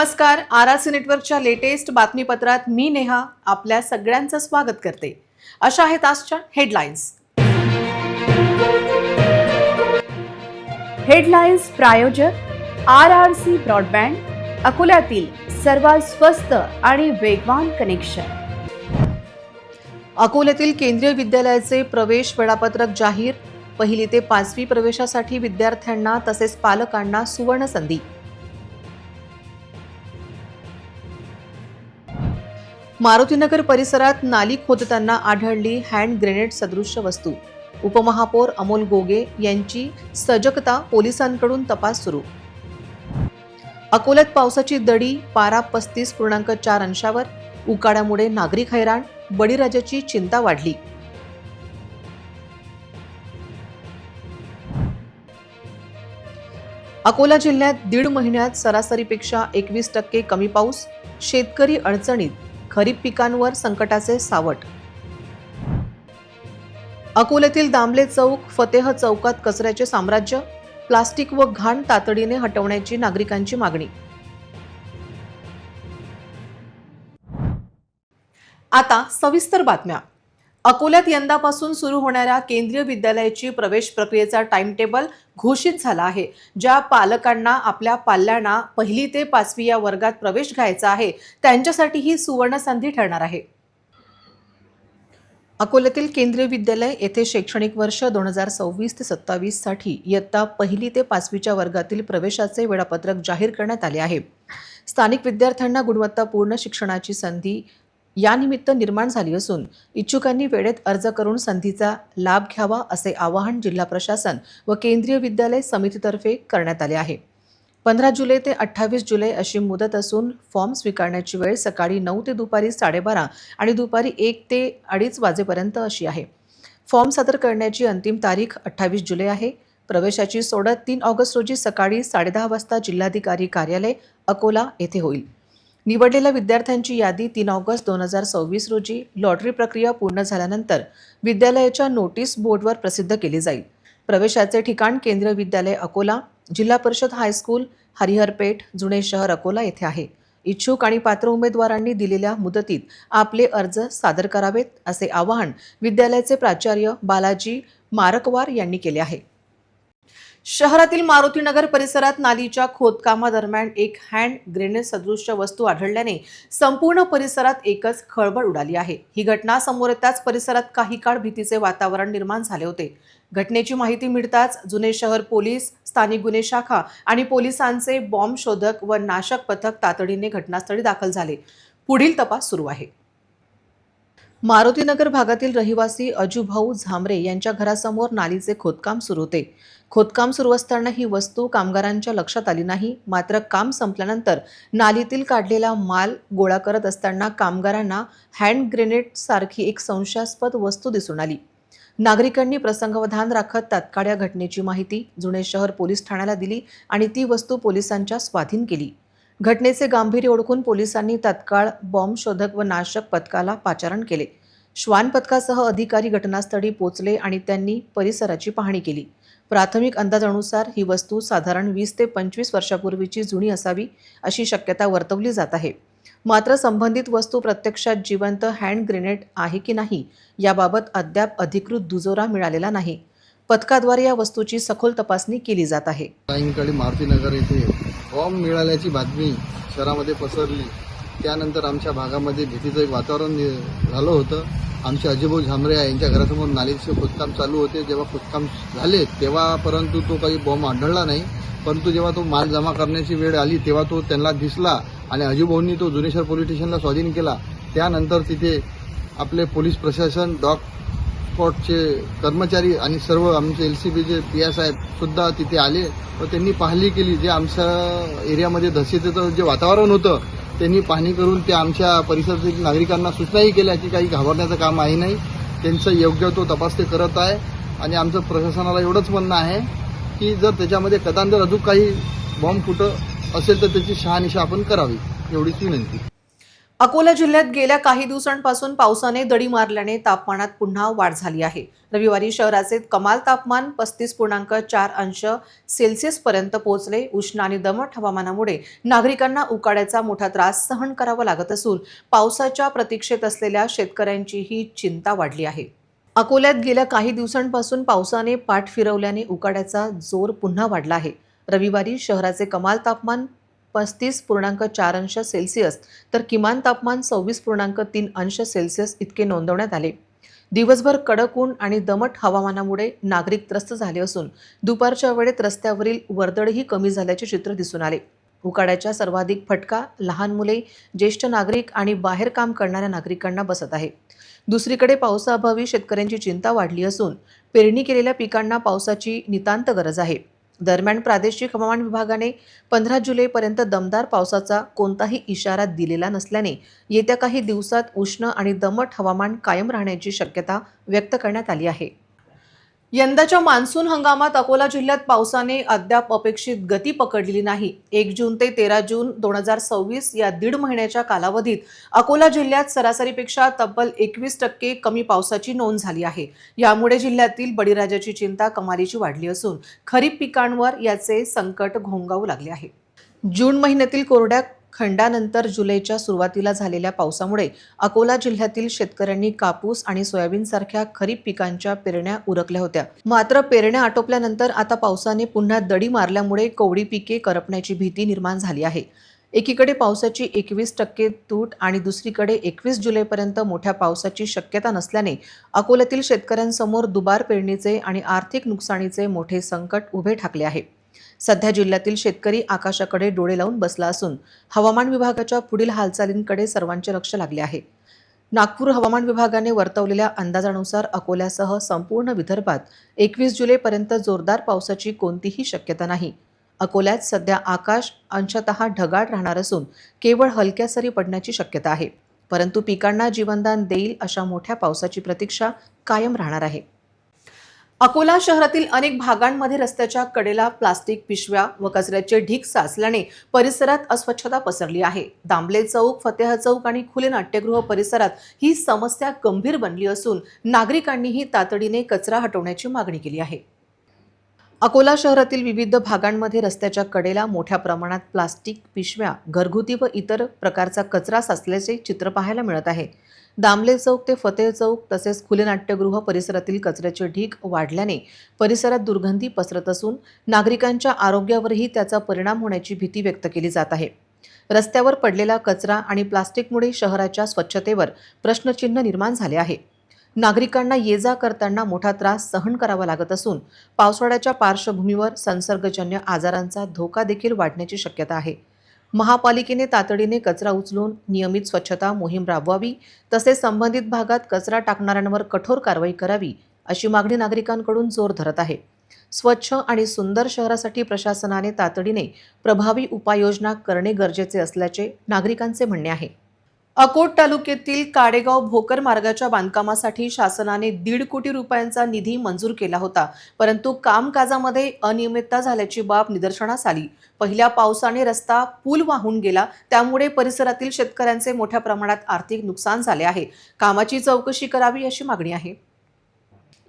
नमस्कार. आरआरसी नेटवर्कच्या लेटेस्ट बातमीपत्रात मी नेहा आपल्या सगळ्यांचं स्वागत करते. अशा आहेत आजच्या हेडलाईन्स. हेडलाईन्स प्रायोजक आरआरसी ब्रॉडबँड, अकोल्यातील सर्वात स्वस्त आणि वेगवान कनेक्शन. अकोल्यातील केंद्रीय विद्यालयाचे प्रवेश वेळापत्रक जाहीर. 1ली ते 5वी प्रवेशासाठी विद्यार्थ्यांना तसेच पालकांना सुवर्ण संधी. मारुतीनगर परिसरात नाली खोदताना आढळली हँड ग्रेनेड सदृश्य वस्तू. उपमहापौर अमोल गोगे यांची सजगता, पोलिसांकडून तपास सुरू. अकोल्यात पावसाची दडी, पारा 35.4 अंशावर. उकाड्यामुळे नागरिक हैराण, बळीराजाची चिंता वाढली. अकोला जिल्ह्यात 1.5 महिन्यात सरासरीपेक्षा 21% कमी पाऊस. शेतकरी अडचणीत, खरीप पिकांवर संकटाचे सावट. अकोल्यातील दामले चौक, फतेह चौकात कचऱ्याचे साम्राज्य. प्लास्टिक व घाण तातडीने हटवण्याची नागरिकांची मागणी. आता सविस्तर बातम्या. अकोल्यात यंदापासून सुरू होणाऱ्या केंद्रीय विद्यालयाची प्रवेश प्रक्रियेचा टाइम टेबल घोषित झाला आहे. ज्या पालकांना आपल्या पाल्यांना 1ली ते 5वी या वर्गात प्रवेश घ्यायचा आहे त्यांच्यासाठी ही सुवर्ण संधी ठरणार आहे. अकोल्यातील केंद्रीय विद्यालय येथे शैक्षणिक वर्ष 2026 ते 27 साठी इयत्ता 1ली ते 5वीच्या वर्गातील प्रवेशाचे वेळापत्रक जाहीर करण्यात आले आहे. स्थानिक विद्यार्थ्यांना गुणवत्तापूर्ण शिक्षणाची संधी यानिमित्त निर्माण झाली असून इच्छुकांनी वेळेत अर्ज करून संधीचा लाभ घ्यावा असे आवाहन जिल्हा प्रशासन व केंद्रीय विद्यालय समितीतर्फे करण्यात आले आहे. 15 जुलै ते 28 जुलै अशी मुदत असून फॉर्म स्वीकारण्याची वेळ सकाळी 9 ते दुपारी 12:30 आणि दुपारी 1 ते 2:30 वाजेपर्यंत अशी आहे. फॉर्म सादर करण्याची अंतिम तारीख 28 जुलै आहे. प्रवेशाची सोडत 3 ऑगस्ट रोजी सकाळी 10:30 वाजता जिल्हाधिकारी कार्यालय अकोला येथे होईल. निवडलेल्या विद्यार्थ्यांची यादी 3 ऑगस्ट 2026 रोजी लॉटरी प्रक्रिया पूर्ण झाल्यानंतर विद्यालयाच्या नोटीस बोर्डवर प्रसिद्ध केली जाईल. प्रवेशाचे ठिकाण केंद्रीय विद्यालय अकोला, जिल्हा परिषद हायस्कूल, हरिहरपेठ, जुने शहर अकोला येथे आहे. इच्छुक आणि पात्र उमेदवारांनी दिलेल्या मुदतीत आपले अर्ज सादर करावेत असे आवाहन विद्यालयाचे प्राचार्य बालाजी मारकवार यांनी केले आहे. शहरातील मारुतीनगर परिसरात नालीच्या खोदकामादरम्यान एक हँड ग्रेनेड सदृश्य वस्तू आढळल्याने संपूर्ण परिसरात एकच खळबळ उडाली आहे. ही घटना समोर येताच परिसरात काही काळ भीतीचे वातावरण निर्माण झाले होते. घटनेची माहिती मिळताच जुने शहर पोलीस, स्थानिक गुन्हे शाखा आणि पोलिसांचे बॉम्ब शोधक व नाशक पथक तातडीने घटनास्थळी दाखल झाले. पुढील तपास सुरू आहे. मारुतीनगर भागातील रहिवासी अजूभाऊ झांबरे यांच्या घरासमोर नालीचे खोदकाम सुरू होते. खोदकाम सुरू असताना ही वस्तू कामगारांच्या लक्षात आली नाही. मात्र काम संपल्यानंतर नालीतील काढलेला माल गोळा करत असताना कामगारांना हँड ग्रेनेड सारखी एक संशयास्पद वस्तू दिसून आली. नागरिकांनी प्रसंगावधान राखत तात्काळ या घटनेची माहिती जुने शहर पोलीस ठाण्याला दिली आणि ती वस्तू पोलिसांच्या स्वाधीन केली. घटनेचे गांभीर्य ओळखून पोलिसांनी तात्काळ बॉम्ब शोधक व नाशक पथकाला पाचारण केले. श्वान पथकासह अधिकारी घटनास्थळी पोहोचले आणि त्यांनी परिसराची पाहणी केली. प्राथमिक अंदाजानुसार ही वस्तू साधारण 20 ते 25 वर्षापूर्वीची जुनी असावी अशी शक्यता वर्तवली जात आहे. मात्र संबंधित वस्तू प्रत्यक्षात जिवंत हँड ग्रेनेड आहे की नाही याबाबत अद्याप अधिकृत दुजोरा मिळालेला नाही. पथकाद्वारे या वस्तूची सखोल तपासणी केली जात आहे. सायंकाळी मारुतीनगर येथे बॉम्ब मिळाल्याची बातमी शहरामध्ये पसरली. त्यानंतर आमच्या भागामध्ये भीतीचं एक वातावरण झालं होतं. आमचे अजूभाऊ झांबरे यांच्या घरासमोर नालीचे खोदकाम चालू होते. जेव्हा खोदकाम झाले तेव्हा परंतु तो काही बॉम्ब आढळला नाही. परंतु जेव्हा तो माल जमा करण्याची वेळ आली तेव्हा तो त्यांना दिसला आणि अजूभाऊंनी तो जुने शहर पोलीस स्टेशनला स्वाधीन केला. त्यानंतर तिथे आपले पोलीस प्रशासन, डॉग स्पॉटचे कर्मचारी आणि सर्व आमचे LCBचे PI साहेब सुद्धा तिथे आले व त्यांनी पाहणी केली. जे आमच्या एरियामध्ये दहशतीचं जे वातावरण होतं त्यांनी पाहणी करून ते आमच्या परिसरातील नागरिकांना सूचनाही केल्या की काही घाबरण्याचं काम आहे नाही. त्यांचं योग्य तो तपास ते करत आहे आणि आमचं प्रशासनाला एवढंच म्हणणं आहे की जर त्याच्यामध्ये कदाचित अजून काही बॉम्ब फुटं असेल तर त्याची शहानिशा आपण करावी, एवढीच विनंती. अकोला जिल्ह्यात गेल्या काही दिवसांपासून पावसाने दडी मारल्याने तापमानात पुन्हा वाढ झाली आहे. रविवारी शहराचे कमाल तापमान 35.4 अंश पर्यंत पोहोचले. उष्ण आणि दमट हवामानामुळे नागरिकांना उकाड्याचा मोठा त्रास सहन करावा लागत असून पावसाच्या प्रतीक्षेत असलेल्या शेतकऱ्यांचीही चिंता वाढली आहे. अकोल्यात गेल्या काही दिवसांपासून पावसाने पाठ फिरवल्याने उकाड्याचा जोर पुन्हा वाढला आहे. रविवारी शहराचे कमाल तापमान 35.4 अंश तर किमान तापमान 26.3 अंश इतके नोंदवण्यात आले. दिवसभर कडक ऊन आणि दमट हवामानामुळे नागरिक त्रस्त झाले असून दुपारच्या वेळेत रस्त्यावरील वर्दळही कमी झाल्याचे चित्र दिसून आले. उकाड्याचा सर्वाधिक फटका लहान मुले, ज्येष्ठ नागरिक आणि बाहेर काम करणाऱ्या नागरिकांना बसत आहे. दुसरीकडे पावसाअभावी शेतकऱ्यांची चिंता वाढली असून पेरणी केलेल्या पिकांना पावसाची नितांत गरज आहे. दरम्यान प्रादेशिक हवामान विभागाने 15 जुलैपर्यंत दमदार पावसाचा कोणताही इशारा दिलेला नसल्याने येत्या काही दिवसात उष्ण आणि दमट हवामान कायम राहण्याची शक्यता व्यक्त करण्यात आली आहे. यंदाच्या मान्सून हंगामात अकोला जिल्ह्यात पावसाने अद्याप अपेक्षित गती पकडलेली नाही. 1 जून ते 13 जून 2026 या दीड महिन्याच्या कालावधीत अकोला जिल्ह्यात सरासरीपेक्षा तब्बल 21% कमी पावसाची नोंद झाली आहे. यामुळे जिल्ह्यातील बळीराजाची चिंता कमालीची वाढली असून खरीप पिकांवर याचे संकट घोंगावू लागले आहे. जून महिन्यातील कोरड्या खंडानंतर जुलैच्या सुरुवातीला झालेल्या पावसामुळे अकोला जिल्ह्यातील शेतकऱ्यांनी कापूस आणि सोयाबीनसारख्या खरीप पिकांच्या पेरण्या उरकल्या होत्या. मात्र पेरण्या आटोपल्यानंतर आता पावसाने पुन्हा दडी मारल्यामुळे कोवडी पिके करपण्याची भीती निर्माण झाली आहे. एकीकडे पावसाची 21% तूट आणि दुसरीकडे 21 जुलैपर्यंत मोठ्या पावसाची शक्यता नसल्याने अकोल्यातील शेतकऱ्यांसमोर दुबार पेरणीचे आणि आर्थिक नुकसानीचे मोठे संकट उभे ठाकले आहे. सध्या जिल्ह्यातील शेतकरी आकाशाकडे डोळे लावून बसला असून हवामान विभागाच्या पुढील हालचालींकडे सर्वांचे लक्ष लागले आहे. नागपूर हवामान विभागाने वर्तवलेल्या अंदाजानुसार अकोल्यासह संपूर्ण विदर्भात 21 जुलैपर्यंत जोरदार पावसाची कोणतीही शक्यता नाही. अकोल्यात सध्या आकाश अंशतः ढगाळ राहणार असून केवळ हलक्या सरी पडण्याची शक्यता आहे. परंतु पिकांना जीवनदान देईल अशा मोठ्या पावसाची प्रतीक्षा कायम राहणार आहे. अकोला शहरातील अनेक भागांमध्ये रस्त्याच्या कडेला प्लास्टिक पिशव्या व कचऱ्याचे ढीग साचल्याने परिसरात अस्वच्छता पसरली आहे. दामले चौक, फतेह चौक आणि खुले नाट्यगृह परिसरात ही समस्या गंभीर बनली असून नागरिकांनीही तातडीने कचरा हटवण्याची मागणी केली आहे. अकोला शहरातील विविध भागांमध्ये रस्त्याच्या कडेला मोठ्या प्रमाणात प्लास्टिक पिशव्या, घरगुती व इतर प्रकारचा कचरा साचल्याचे चित्र पाहायला मिळत आहे. दामले चौक ते फतेह चौक तसेच खुले नाट्यगृह परिसरातील कचऱ्याचे ढीग वाढल्याने परिसरात दुर्गंधी पसरत असून नागरिकांच्या आरोग्यावरही त्याचा परिणाम होण्याची भीती व्यक्त केली जात आहे. रस्त्यावर पडलेला कचरा आणि प्लास्टिकमुळे शहराच्या स्वच्छतेवर प्रश्नचिन्ह निर्माण झाले आहे. नागरिकांना ये-जा करताना मोठा त्रास सहन करावा लागत असून पावसाळ्याच्या पार्श्वभूमीवर संसर्गजन्य आजारांचा धोका देखील वाढण्याची शक्यता आहे. महापालिकेने तातडीने कचरा उचलून नियमित स्वच्छता मोहीम राबवावी तसेच संबंधित भागात कचरा टाकणाऱ्यांवर कठोर कारवाई करावी अशी मागणी नागरिकांकडून जोर धरत आहे. स्वच्छ आणि सुंदर शहरासाठी प्रशासनाने तातडीने प्रभावी उपाययोजना करणे गरजेचे असल्याचे नागरिकांचे म्हणणे आहे. अकोट तालुक्यातील काडेगाव भोकर मार्गाच्या बांधकामासाठी शासनाने 1.5 कोटी रुपयांचा निधी मंजूर केला होता, परंतु कामकाजामध्ये अनियमितता झाल्याची बाब निदर्शनास आली. पहिल्या पावसाने रस्ता पूल वाहून गेला, त्यामुळे परिसरातील शेतकऱ्यांचे मोठ्या प्रमाणात आर्थिक नुकसान झाले आहे. कामाची चौकशी करावी अशी मागणी आहे.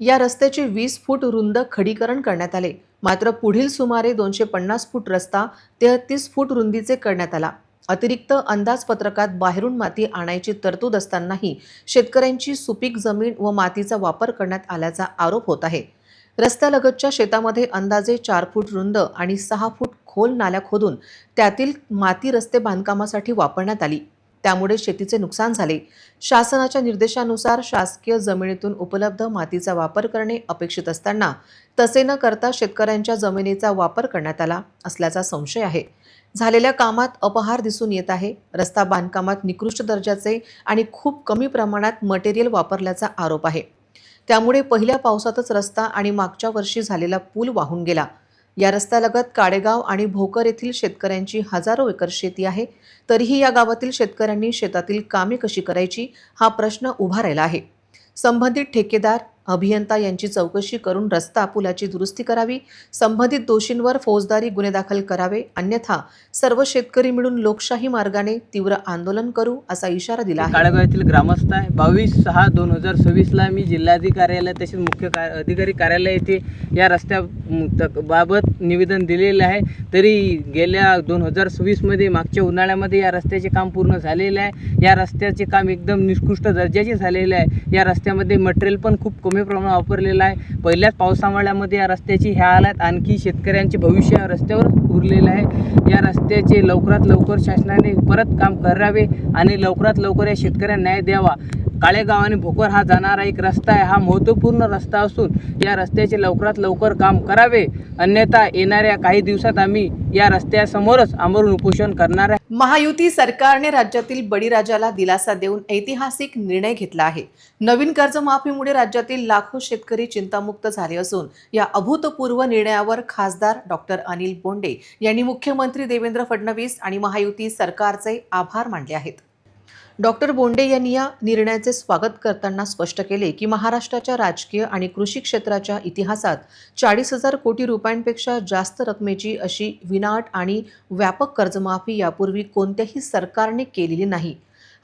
या रस्त्याचे 20 फूट रुंद खडीकरण करण्यात आले, मात्र पुढील सुमारे 250 फूट रस्ता 33 फूट रुंदीचे करण्यात आला. अतिरिक्त अंदाजपत्रकात बाहेरून माती आणायची तरतूद असतानाही शेतकऱ्यांची सुपीक जमीन व मातीचा वापर करण्यात आल्याचा आरोप होत आहे. रस्त्यालगतच्या शेतामध्ये अंदाजे 4 फूट रुंद आणि 6 फूट खोल नाल्या खोदून त्यातील माती रस्ते बांधकामासाठी वापरण्यात आली, त्यामुळे शेतीचे नुकसान झाले. शासनाच्या निर्देशानुसार शासकीय जमिनीतून उपलब्ध मातीचा वापर करणे अपेक्षित असताना तसे न करता शेतकऱ्यांच्या जमिनीचा वापर करण्यात आला असल्याचा संशय आहे. झालेल्या कामात अपहार दिसून येत आहे. रस्ता बांधकामात निकृष्ट दर्जाचे आणि खूप कमी प्रमाणात मटेरियल वापरल्याचा आरोप आहे. त्यामुळे पहिल्या पावसातच रस्ता आणि मागच्या वर्षी झालेला पूल वाहून गेला. या रस्त्यालगत काडेगाव आणि भोकर येथील शेतकऱ्यांची हजारो एकर शेती आहे. तरीही या गावातील शेतकऱ्यांनी शेतातील कामे कशी करायची हा प्रश्न उभा राहिला आहे. संबंधित ठेकेदार, अभियंता यांची चौकशी करून रस्ता पुलाची दुरुस्ती करावी, संबंधित दोषींवर फौजदारी गुन्हे दाखल करावे, अन्यथा सर्व शेतकरी मिळून लोकशाही मार्गाने तीव्र आंदोलन करू असा इशारा दिला आहे. काळेगाव येथील ग्रामस्थ आहे. 22/6/2026 मी जिल्हाधिकारी कार्यालय तसेच मुख्य अधिकारी कार्यालय येथे या रस्त्याबाबत निवेदन दिलेलं आहे. तरी गेल्या 2026 मध्ये मागच्या उन्हाळ्यामध्ये या रस्त्याचे काम पूर्ण झालेले आहे. या रस्त्याचे काम एकदम निकृष्ट दर्जाचे झालेले आहे. या रस्त्यामध्ये मटेरियल पण खूप कमी प्रमाणात वापरलेलं आहे. पहिल्याच पावसाळ्यामध्ये या रस्त्याची ह्या हालत, आणखी शेतकऱ्यांचे भविष्य या रस्त्यावर उरलेलं आहे. या रस्त्याचे लवकरात लवकर शासनाने परत काम करावे आणि लवकरात लवकर या शेतकऱ्यांना न्याय द्यावा. काळेगाव आणि भोकर हा जाणारा एक रस्ता आहे. हा महत्त्वपूर्ण रस्ता असून या रस्त्याचे लवकरात लवकर काम करावे, अन्यथा येणाऱ्या काही दिवसात आम्ही या रस्त्यासमोरच आमरण उपोषण करणार आहे. महायुती सरकारने राज्यातील बळीराजाला दिलासा देऊन ऐतिहासिक निर्णय घेतला आहे. नवीन कर्जमाफीमुळे राज्यातील लाखो शेतकरी चिंतामुक्त झाले असून या अभूतपूर्व निर्णयावर खासदार डॉक्टर अनिल बोंडे यांनी मुख्यमंत्री देवेंद्र फडणवीस आणि महायुती सरकारचे आभार मानले आहेत. डॉक्टर बोंडे यांनी या निर्णयाचे स्वागत करताना स्पष्ट केले की महाराष्ट्राच्या राजकीय आणि कृषी क्षेत्राच्या इतिहासात 40,000 कोटी रुपयांपेक्षा जास्त रकमेची अशी विनाअट आणि व्यापक कर्जमाफी यापूर्वी कोणत्याही सरकारने केलेली नाही.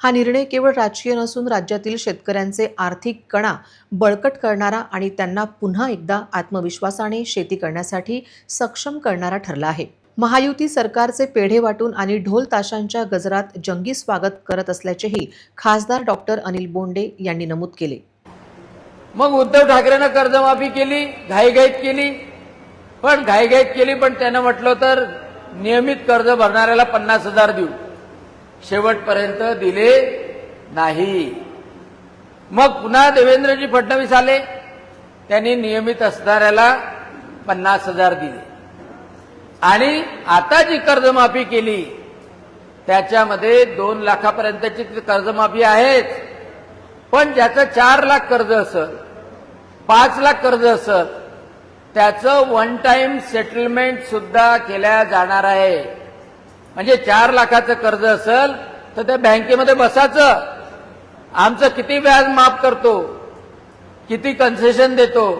हा निर्णय केवळ राजकीय नसून राज्यातील शेतकऱ्यांचे आर्थिक कणा बळकट करणारा आणि त्यांना पुन्हा एकदा आत्मविश्वासाने शेती करण्यासाठी सक्षम करणारा ठरला आहे. महायुती सरकारचे पेढे वाटून आणि ढोल ताशांच्या गजरात जंगी स्वागत करत असल्याचेही खासदार डॉक्टर अनिल बोंडे यांनी नमूद केले. मग उद्धव ठाकरेंना कर्जमाफी केली, घाईघाईत केली, पण त्यानं म्हटलं तर नियमित कर्ज भरणाऱ्याला 50,000 देऊ, शेवटपर्यंत दिले नाही. मग पुन्हा देवेंद्रजी फडणवीस आले, त्यांनी नियमित असणाऱ्याला 50,000 दिले आणि आता जी कर्जमाफी केली त्याच्यामध्ये 2 लाखापर्यंतची कर्जमाफी आहेच. पण ज्याचं 4 लाख कर्ज असत, 5 लाख कर्ज असत, त्याचं वन टाइम सेटलमेंट सुद्धा केल्या जाणार आहे. म्हणजे 4 लाखाचं कर्ज असेल तर त्या बँकेमध्ये बसायचं, आमचं किती व्याज माफ करतो, किती कन्सेशन देतो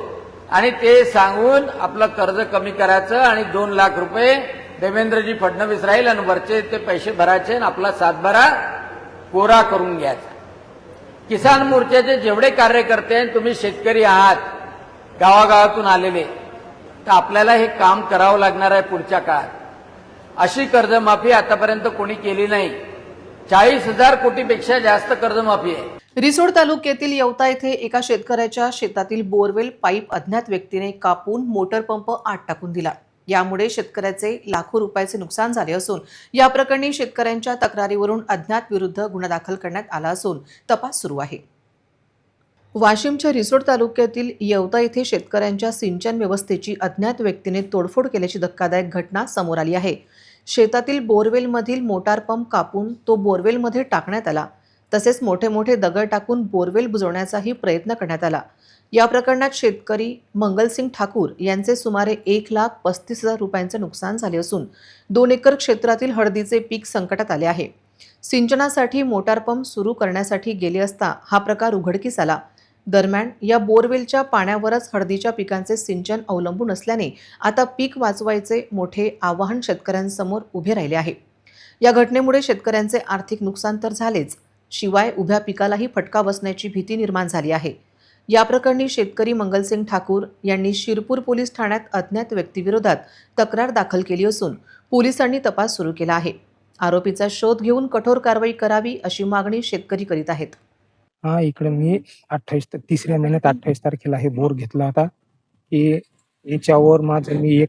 आणि ते सांगून आपलं कर्ज कमी करायचं आणि 2 लाख रुपये देवेंद्रजी फडणवीस राहील आणि वरचे ते पैसे भरायचे आणि आपला सातबारा कोरा करून घ्यायचा. किसान मोर्चाचे जेवढे कार्यकर्ते आहेत, तुम्ही शेतकरी आहात, गावागावातून आलेले, तर आपल्याला हे काम करावं लागणार आहे पुढच्या काळात. अशी कर्जमाफी आतापर्यंत कोणी केली नाही. 40,000 कोटीपेक्षा जास्त कर्जमाफी आहे. रिसोड तालुक्यातील येवता येथे एका शेतकऱ्याच्या शेतातील बोरवेल पाईप अज्ञात व्यक्तीने कापून मोटर पंप आत टाकून दिला. यामुळे शेतकऱ्याचे लाखो रुपयाचे नुकसान झाले असून या प्रकरणी शेतकऱ्यांच्या तक्रारीवरून अज्ञात विरुद्ध गुन्हा दाखल करण्यात आला असून तपास सुरू आहे. वाशिमच्या रिसोड तालुक्यातील येवता येथे शेतकऱ्यांच्या सिंचन व्यवस्थेची अज्ञात व्यक्तीने तोडफोड केल्याची धक्कादायक घटना समोर आली आहे. शेतातील बोरवेलमधील मोटार पंप कापून तो बोरवेलमध्ये टाकण्यात आला. तसेच मोठे मोठे दगड टाकून बोरवेल बुजवण्याचाही प्रयत्न करण्यात आला. या प्रकरणात शेतकरी मंगलसिंग ठाकूर यांचे सुमारे 1,35,000 रुपयांचे नुकसान झाले असून 2 एकर क्षेत्रातील हळदीचे पीक संकटात आले आहे. सिंचनासाठी मोटार पंप सुरू करण्यासाठी गेले असता हा प्रकार उघडकीस आला. दरम्यान या बोरवेलच्या पाण्यावरच हळदीच्या पिकांचे सिंचन अवलंबून असल्याने आता पीक वाचवायचे मोठे आव्हान शेतकऱ्यांसमोर उभे राहिले आहे. या घटनेमुळे शेतकऱ्यांचे आर्थिक नुकसान तर झालेच, शिवाय उभ्या पिकालाही फटका बसण्याची भीती निर्माण झाली आहे. या प्रकरणी शेतकरी मंगलसिंग ठाकूर यांनी शिरपूर पोलीस ठाण्यात अज्ञात व्यक्तीविरोधात तक्रार दाखल केली असून पोलिसांनी तपास सुरू केला आहे. आरोपीचा शोध घेऊन कठोर कारवाई करावी अशी मागणी शेतकरी करीत आहेत. इकडे मी 3ऱ्या महिन्यात 28 तारखेला हे बोर घेतला होता. याच्यावर माझं मी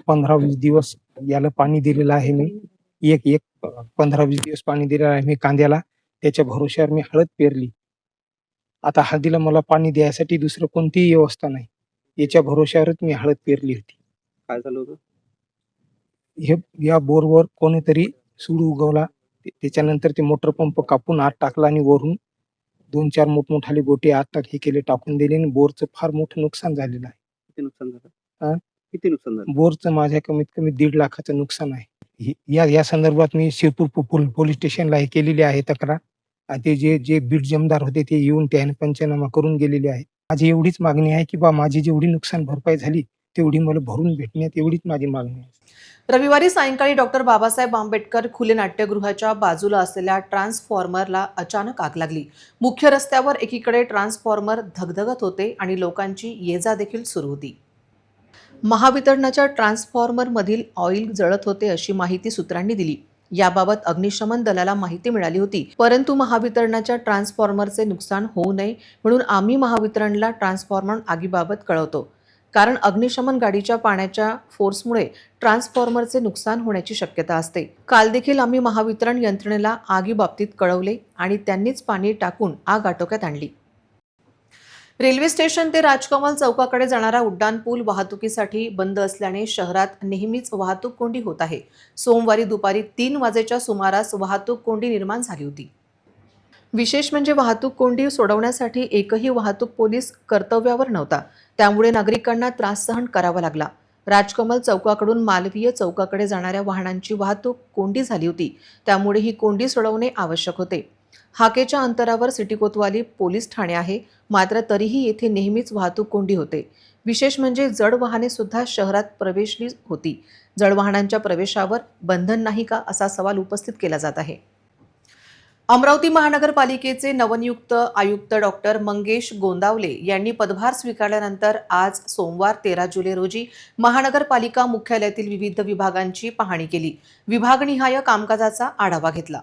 15-20 दिवस याला पाणी दिलेलं आहे. मी 15-20 दिवस पाणी दिलेलं आहे मी कांद्याला. त्याच्या भरोश्यावर मी हळद पेरली. आता हळदीला मला पाणी द्यायसाठी दुसरं कोणतीही व्यवस्था नाही. याच्या भरोश्यावरच मी हळद पेरली होती. काय झालं होतं? या बोरवर कोणीतरी सूड उगवला. त्याच्यानंतर ते मोटर पंप कापून आत टाकला आणि वरून 2-4 मोठमोठाले गोटे आत हे केले, टाकून दिले आणि बोरचं फार मोठं नुकसान झालेलं आहे. किती नुकसान झालं? किती नुकसान झालं? बोरचं माझ्या कमीत कमी 1.5 लाखाचं नुकसान आहे. या संदर्भात मी शिरपूर पोलीस स्टेशनला हे केलेली आहे तक्रार. ते जे बीट जमदार होते ते येऊन त्याने पंचनामा करून गेलेले आहे. माझी एवढीच मागणी आहे की बा माझी जेवढी नुकसान भरपाई झाली तेवढी मला भरून भेटण्यात, एवढीच माझी मागणी आहे. रविवारी सायंकाळी डॉक्टर बाबासाहेब आंबेडकर खुले नाट्यगृहाच्या बाजूला असलेल्या ट्रान्सफॉर्मरला अचानक आग लागली. मुख्य रस्त्यावर एकीकडे ट्रान्सफॉर्मर धगधगत होते आणि लोकांची ये-जा देखील सुरू होती. महावितरणाच्या ट्रान्सफॉर्मरमधील ऑइल जळत होते अशी माहिती सूत्रांनी दिली. याबाबत अग्निशमन दलाला माहिती मिळाली होती, परंतु महावितरणाच्या ट्रान्सफॉर्मरचे नुकसान होऊ नये म्हणून आम्ही महावितरणला ट्रान्सफॉर्मर आगीबाबत कळवतो. कारण अग्निशमन गाडीच्या पाण्याच्या फोर्समुळे ट्रान्सफॉर्मरचे नुकसान होण्याची शक्यता असते. काल देखील आम्ही महावितरण यंत्रणेला आगीबाबतीत कळवले आणि त्यांनीच पाणी टाकून आग आटोक्यात आणली. रेल्वे स्टेशन ते राजकमल चौकाकडे जाणारा उड्डाणपूल वाहतुकीसाठी बंद असल्याने शहरात नेहमीच वाहतूक कोंडी होत आहे. सोमवारी दुपारी 3 वाजेच्या सुमारास वाहतूक कोंडी निर्माण झाली होती. विशेष म्हणजे वाहतूक कोंडी सोडवण्यासाठी एकही वाहतूक पोलीस कर्तव्यावर नव्हता. त्यामुळे नागरिकांना त्रास सहन करावा लागला. राजकमल चौकाकडून मालवीय चौकाकडे जाणाऱ्या वाहनांची वाहतूक कोंडी झाली होती. त्यामुळे ही कोंडी सोडवणे आवश्यक होते. हाकेच्या अंतरावर सिटी कोतवाली पोलीस ठाणे आहे, मात्र तरीही येथे नेहमीच वाहतूक कोंडी होते. विशेष म्हणजे जड वाहने सुद्धा शहरात प्रवेशली होती. जड वाहनांच्या प्रवेशावर बंधन नाही का असा सवाल उपस्थित केला जात आहे. अमरावती महानगरपालिकेचे नवनियुक्त आयुक्त डॉक्टर मंगेश गोंदावले यांनी पदभार स्वीकारल्यानंतर आज सोमवार 13 जुलै रोजी महानगरपालिका मुख्यालयातील विविध विभागांची पाहणी केली. विभागनिहाय कामकाजाचा आढावा घेतला.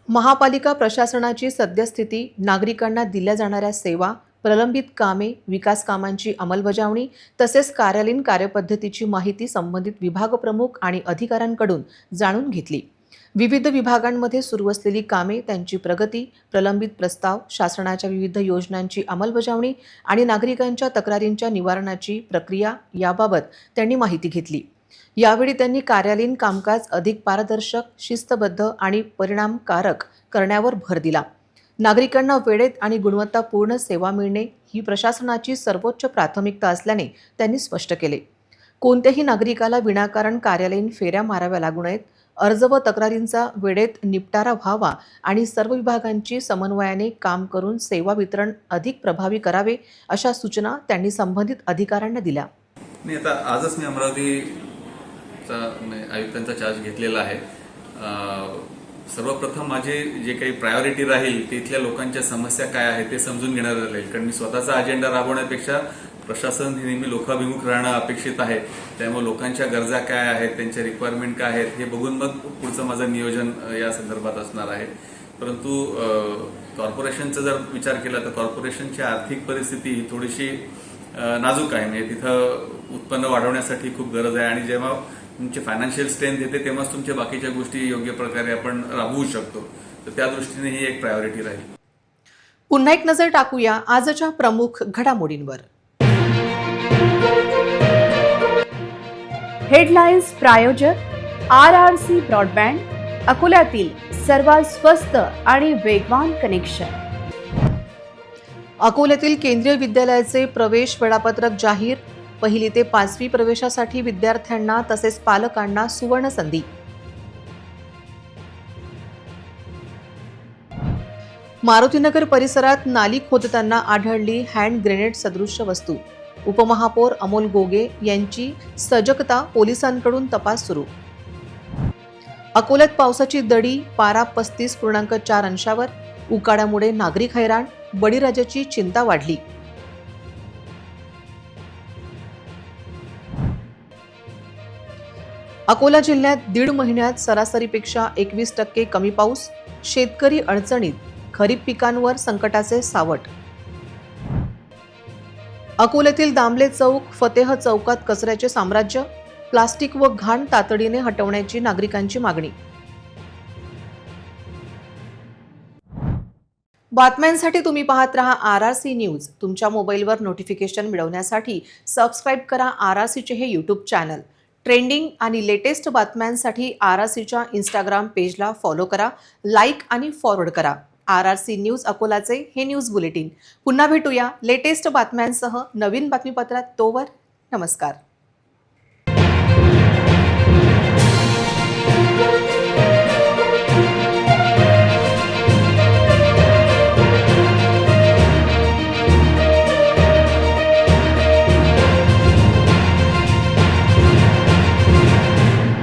महापालिका प्रशासनाची सद्यस्थिती, नागरिकांना दिल्या जाणाऱ्या सेवा, प्रलंबित कामे, विकास कामांची अंमलबजावणी तसेच कार्यालयीन कार्यपद्धतीची माहिती संबंधित विभाग प्रमुख आणि अधिकाऱ्यांकडून जाणून घेतली. विविध विभागांमध्ये सुरू असलेली कामे, त्यांची प्रगती, प्रलंबित प्रस्ताव, शासनाच्या विविध योजनांची अंमलबजावणी आणि नागरिकांच्या तक्रारींच्या निवारणाची प्रक्रिया याबाबत त्यांनी माहिती घेतली. यावेळी त्यांनी कार्यालयीन कामकाज अधिक पारदर्शक, शिस्तबद्ध आणि परिणामकारक करण्यावर भर दिला. नागरिकांना वेळेत आणि गुणवत्तापूर्ण सेवा मिळणे ही प्रशासनाची सर्वोच्च प्राथमिकता असल्याने त्यांनी स्पष्ट केले. कोणत्याही नागरिकाला विनाकारण कार्यालयीन फेऱ्या माराव्या लागू नयेत. अर्ज व तक्रारींचा वेळेत निपटारा व्हावा आणि सर्व विभागांची समन्वयाने काम करून सेवा वितरण अधिक प्रभावी करावे अशा सूचना त्यांनी संबंधित अधिकाऱ्यांना दिल्या. मी आता आजच मी अमरावतीचा आयुक्तांचा चार्ज घेतलेला आहे. सर्वप्रथम माझे जे काही प्रायोरिटी राहील ते इथल्या लोकांच्या समस्या काय आहेत ते समजून घेणार राहील. कारण मी स्वतःचा अजेंडा राबवण्यापेक्षा प्रशासन हे नेहमी लोकाभिमुख राहणं अपेक्षित आहे. त्यामुळे लोकांच्या गरजा काय आहेत, त्यांच्या रिक्वायरमेंट काय आहेत हे बघून मग पुढचं माझं नियोजन या संदर्भात असणार आहे. परंतु कॉर्पोरेशनचा जर विचार केला तर कॉर्पोरेशनची आर्थिक परिस्थिती ही थोडीशी नाजूक आहे. म्हणजे तिथं उत्पन्न वाढवण्यासाठी खूप गरज आहे आणि जेव्हा तुमची फायनान्शियल स्ट्रेंथ येते तेव्हाच तुमच्या बाकीच्या गोष्टी योग्य प्रकारे आपण राबवू शकतो. तर त्या दृष्टीने ही एक प्रायोरिटी राहील. पुन्हा एक नजर टाकूया आजच्या प्रमुख घडामोडींवर. हेडलाईन्स प्रायोजक RRC ब्रॉडबँड, अकोल्यातील सर्वात स्वस्त आणि वेगवान कनेक्शन. अकोल्यातील केंद्रीय विद्यालयाचे प्रवेश वेळापत्रक जाहीर. 1ली ते 5वी प्रवेशासाठी विद्यार्थ्यांना तसेच पालकांना सुवर्ण संधी. मारुतीनगर परिसरात नाली खोदताना आढळली हँड ग्रेनेड सदृश्य वस्तू. उपमहापौर अमोल गोगे यांची सजगता, पोलिसांकडून तपास सुरू. अकोल्यात पावसाची दडी, पारा 35.4 अंशावर. उकाड्यामुळे नागरिक हैराण, बळीराजाची चिंता वाढली. अकोला जिल्ह्यात 1.5 महिन्यात सरासरीपेक्षा 21% कमी पाऊस. शेतकरी अडचणीत, खरीप पिकांवर संकटाचे सावट. अकोल्यातील दामले चौक, फतेह चौकात कचऱ्याचे साम्राज्य. प्लास्टिक व घाण तातडीने हटवण्याची नागरिकांची मागणी. बातम्यांसाठी तुम्ही पाहत रहा RRC न्यूज. तुमच्या मोबाईलवर नोटिफिकेशन मिळवण्यासाठी सबस्क्राईब करा RRCचे हे यूट्यूब चॅनल. ट्रेंडिंग आणि लेटेस्ट बातम्यांसाठी RRCच्या इंस्टाग्राम पेजला फॉलो करा, लाईक आणि फॉरवर्ड करा. RRC न्यूज अकोलाचे हे न्यूज बुलेटिन. पुन्हा भेटूया लेटेस्ट बातम्यांसह नवीन बातमीपत्रात. तोवर नमस्कार.